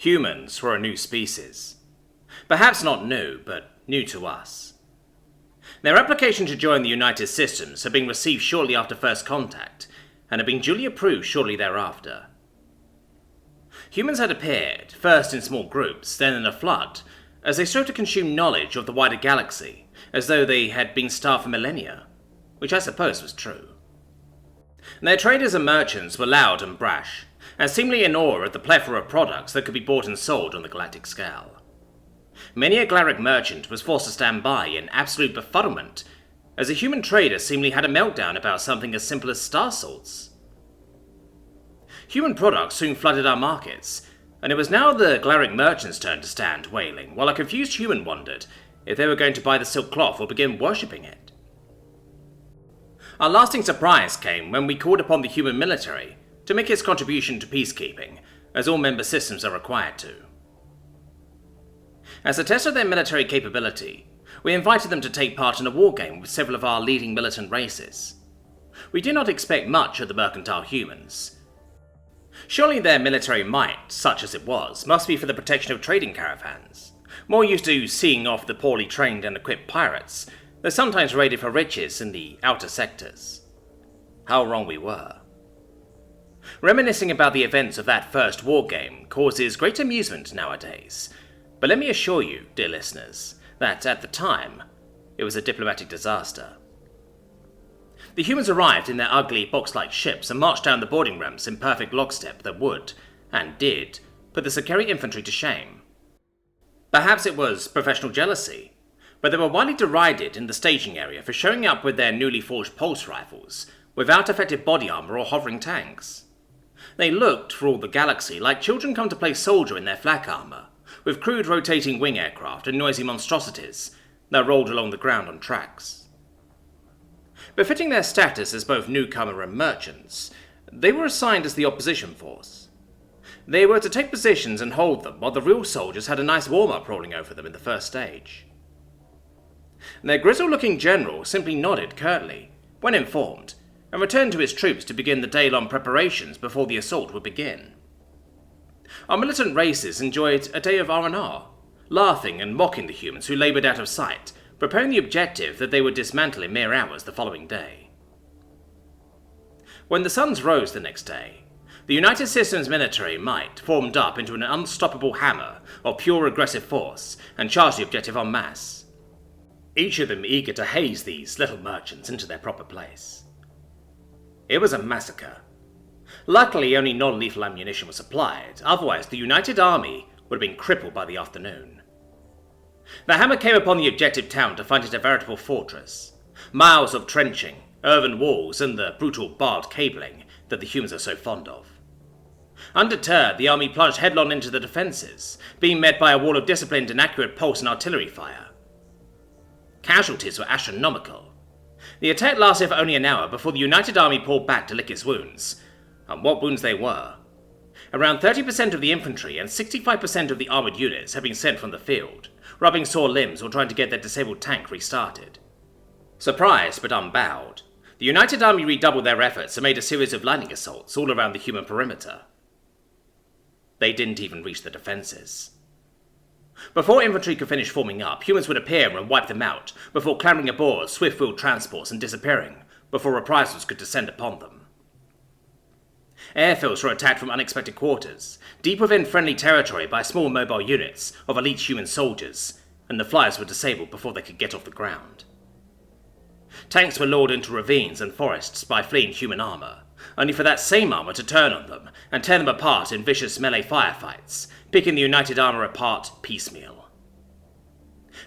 Humans were a new species. Perhaps not new, but new to us. Their application to join the United Systems had been received shortly after first contact, and had been duly approved shortly thereafter. Humans had appeared, first in small groups, then in a flood, as they strove to consume knowledge of the wider galaxy, as though they had been starved for millennia, which I suppose was true. Their traders and merchants were loud and brash, and seemingly in awe at the plethora of products that could be bought and sold on the galactic scale. Many a Galaric merchant was forced to stand by in absolute befuddlement, as a human trader seemingly had a meltdown about something as simple as star salts. Human products soon flooded our markets, and it was now the Galaric merchants' turn to stand wailing, while a confused human wondered if they were going to buy the silk cloth or begin worshipping it. Our lasting surprise came when we called upon the human military to make its contribution to peacekeeping, as all member systems are required to. As a test of their military capability, we invited them to take part in a wargame with several of our leading militant races. We did not expect much of the mercantile humans. Surely their military might, such as it was, must be for the protection of trading caravans, more used to seeing off the poorly trained and equipped pirates that sometimes raided for riches in the outer sectors. How wrong we were. Reminiscing about the events of that first wargame causes great amusement nowadays, but let me assure you, dear listeners, that at the time, it was a diplomatic disaster. The humans arrived in their ugly box-like ships and marched down the boarding ramps in perfect lockstep that would, and did, put the Sakari infantry to shame. Perhaps it was professional jealousy, but they were widely derided in the staging area for showing up with their newly forged pulse rifles, without effective body armor or hovering tanks. They looked, for all the galaxy, like children come to play soldier in their flak armor, with crude rotating wing aircraft and noisy monstrosities that rolled along the ground on tracks. Befitting their status as both newcomer and merchants, they were assigned as the opposition force. They were to take positions and hold them while the real soldiers had a nice warm-up rolling over them in the first stage. Their grizzled-looking general simply nodded curtly, when informed, and returned to his troops to begin the day-long preparations before the assault would begin. Our militant races enjoyed a day of R&R, laughing and mocking the humans who laboured out of sight, preparing the objective that they would dismantle in mere hours the following day. When the suns rose the next day, the United Systems military might formed up into an unstoppable hammer of pure aggressive force and charged the objective en masse, each of them eager to haze these little merchants into their proper place. It was a massacre. Luckily, only non-lethal ammunition was supplied, otherwise the United Army would have been crippled by the afternoon. The hammer came upon the objective town to find it a veritable fortress. Miles of trenching, earthen walls, and the brutal barbed cabling that the humans are so fond of. Undeterred, the army plunged headlong into the defences, being met by a wall of disciplined and accurate pulse and artillery fire. Casualties were astronomical. The attack lasted for only an hour before the United Army pulled back to lick its wounds. And what wounds they were. Around 30% of the infantry and 65% of the armoured units had been sent from the field, rubbing sore limbs or trying to get their disabled tank restarted. Surprised but unbowed, the United Army redoubled their efforts and made a series of lightning assaults all around the human perimeter. They didn't even reach the defences. Before infantry could finish forming up, humans would appear and wipe them out, before clambering aboard swift-wheeled transports and disappearing, before reprisals could descend upon them. Airfields were attacked from unexpected quarters, deep within friendly territory by small mobile units of elite human soldiers, and the flyers were disabled before they could get off the ground. Tanks were lured into ravines and forests by fleeing human armour, only for that same armour to turn on them and tear them apart in vicious melee firefights, picking the United Armour apart piecemeal.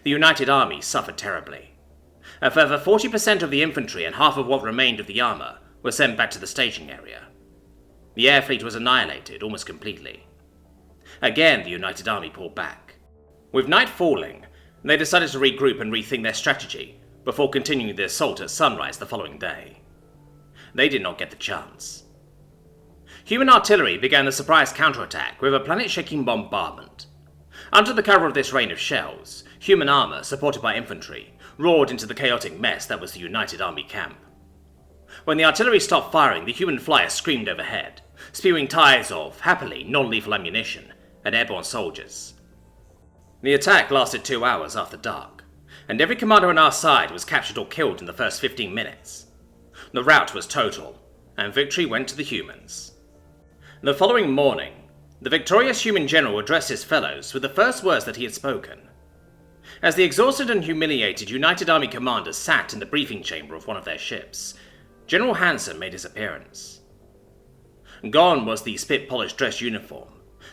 The United Army suffered terribly. A further 40% of the infantry and half of what remained of the armour were sent back to the staging area. The air fleet was annihilated almost completely. Again, the United Army pulled back. With night falling, they decided to regroup and rethink their strategy before continuing the assault at sunrise the following day. They did not get the chance. Human artillery began the surprise counterattack with a planet-shaking bombardment. Under the cover of this rain of shells, human armour, supported by infantry, roared into the chaotic mess that was the United Army camp. When the artillery stopped firing, the human flyers screamed overhead, spewing tides of, happily, non-lethal ammunition, and airborne soldiers. The attack lasted 2 hours after dark, and every commander on our side was captured or killed in the first 15 minutes. The rout was total, and victory went to the humans. The following morning, the victorious human general addressed his fellows with the first words that he had spoken. As the exhausted and humiliated United Army commanders sat in the briefing chamber of one of their ships, General Hansen made his appearance. Gone was the spit-polished dress uniform.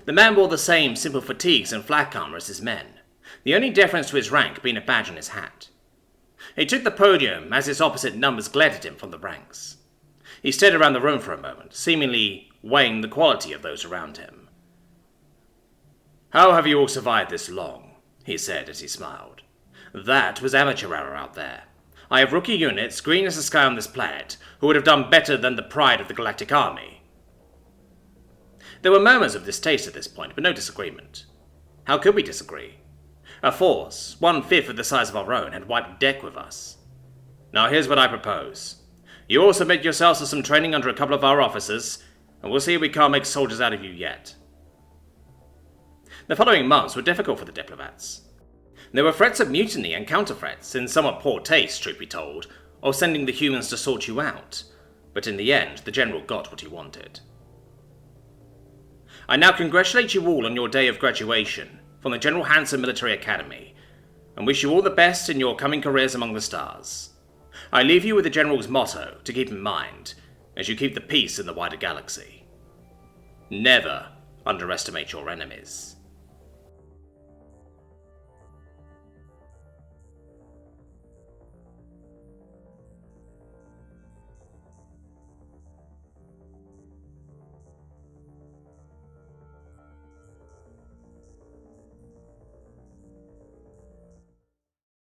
The man wore the same simple fatigues and flak armor as his men, the only difference to his rank being a badge on his hat. He took the podium as his opposite numbers glared at him from the ranks. He stared around the room for a moment, seemingly weighing the quality of those around him. "How have you all survived this long?" he said as he smiled. "That was amateur hour out there. I have rookie units, green as the sky on this planet, who would have done better than the pride of the Galactic Army." There were murmurs of distaste at this point, but no disagreement. How could we disagree? A force, 1/5 of the size of our own, had wiped deck with us. Now here's what I propose. You all submit yourselves to some training under a couple of our officers, and we'll see if we can't make soldiers out of you yet. The following months were difficult for the diplomats. There were threats of mutiny and counter-threats, in somewhat poor taste, truth be told, of sending the humans to sort you out, but in the end, the general got what he wanted. I now congratulate you all on your day of graduation from the General Hansen Military Academy, and wish you all the best in your coming careers among the stars. I leave you with the General's motto to keep in mind as you keep the peace in the wider galaxy. Never underestimate your enemies.